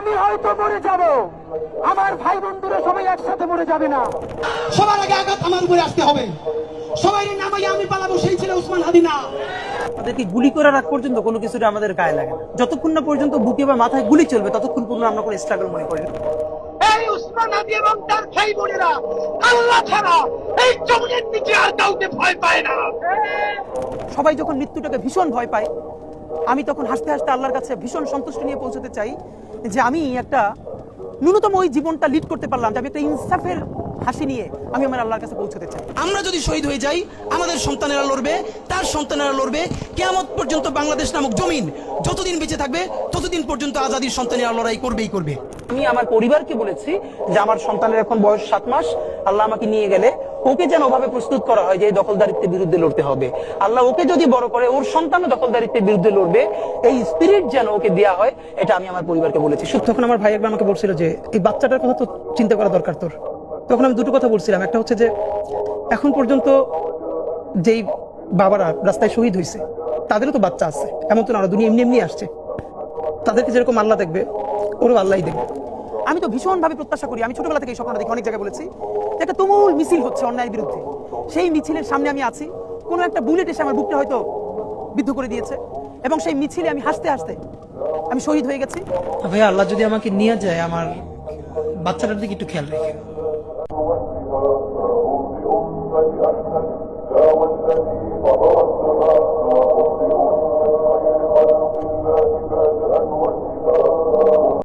আমি হয়তো মরে যাব, আমার ভাই বন্ধুরা সবাই একসাথে মরে যাবে না। সবার আগে আঘাত আমার উপরে আসতে হবে। সবাই নামাই আমি পালাবো, সেই ছিল উসমান হাদি না। আমাদেরকে গুলি করার আগ পর্যন্ত কোনো কিছুটা আমাদের গায়ে লাগে না। যতক্ষণ না পর্যন্ত বুকে বা মাথায় গুলি চলবে ততক্ষণ পর্যন্ত আমরা কোনো স্ট্রাগল মনে করি না। এই উসমান হাদি এবং তার ভাই বোনেরা আল্লাহ ছাড়া এই জমিনের নিচে আর কাউকে ভয় পায় না। সবাই যখন মৃত্যুটাকে ভীষণ ভয় পায়, আমি তখন হাসতে হাসতে আল্লাহর কাছে ভীষণ সন্তুষ্টি নিয়ে পৌঁছতে চাই যে আমি একটা ন্যূনতম ওই জীবনটা লিড করতে পারলাম, যে আমি একটা ইনসাফের হাসি নিয়ে আমি আমার আল্লাহর কাছে পৌঁছতে চাই। আমরা যদি শহীদ হয়ে যাই, আমাদের সন্তানেরা লড়বে, তার সন্তানেরা লড়বে। কিয়ামত পর্যন্ত বাংলাদেশ নামক জমিন যতদিন বেঁচে থাকবে ততদিন পর্যন্ত আজাদির সন্তানেরা লড়াই করবেই করবে। আমি আমার পরিবারকে বলেছি যে আমার সন্তানের এখন বয়স 7 মাস, আল্লাহ আমাকে নিয়ে গেলে ওকে যেন ওভাবে প্রস্তুত করা হয় যে এই দখলদারিত্বের বিরুদ্ধে লড়তে হবে। আল্লাহ ওকে যদি বড় করে ওর সন্তানও দখলদারিত্বের বিরুদ্ধে লড়বে, এই স্পিরিট যেন ওকে দেওয়া হয়, এটা আমি আমার পরিবারকে বলেছি। তখন আমার ভাই একবার আমাকে বলছিল যে এই বাচ্চাটার কথা তো চিন্তা করা দরকার তোর। তখন আমি দুটো কথা বলছিলাম। একটা হচ্ছে যে এখন পর্যন্ত যেই বাবারা রাস্তায় শহীদ হয়েছে তাদেরও তো বাচ্চা আছে, এমন তো না ওরা দুনিয়া এমনি এমনি আসছে। তাদেরকে যেরকম আল্লাহ দেখবে ওরও আল্লাহই দেখবে। আমি তো ভীষণভাবে প্রত্যাশা করি, আমি ছোটবেলা থেকে এই স্বপ্নটা দেখি, অনেক জায়গায় বলেছি, যে একটা তুমুল মিছিল হচ্ছে অন্যায়ের বিরুদ্ধে। সেই মিছিলের সামনে আমি আছি, কোনো একটা বুলেট এসে আমার বুকটা হয়তো বিদ্ধ করে দিয়েছে, এবং সেই মিছিলে আমি হাসতে হাসতে আমি শহীদ হয়ে গেছি। ভাইয়া, আল্লাহ যদি আমাকে নিয়ে যায়, আমার বাচ্চাটার দিকে একটু খেয়াল রেখে।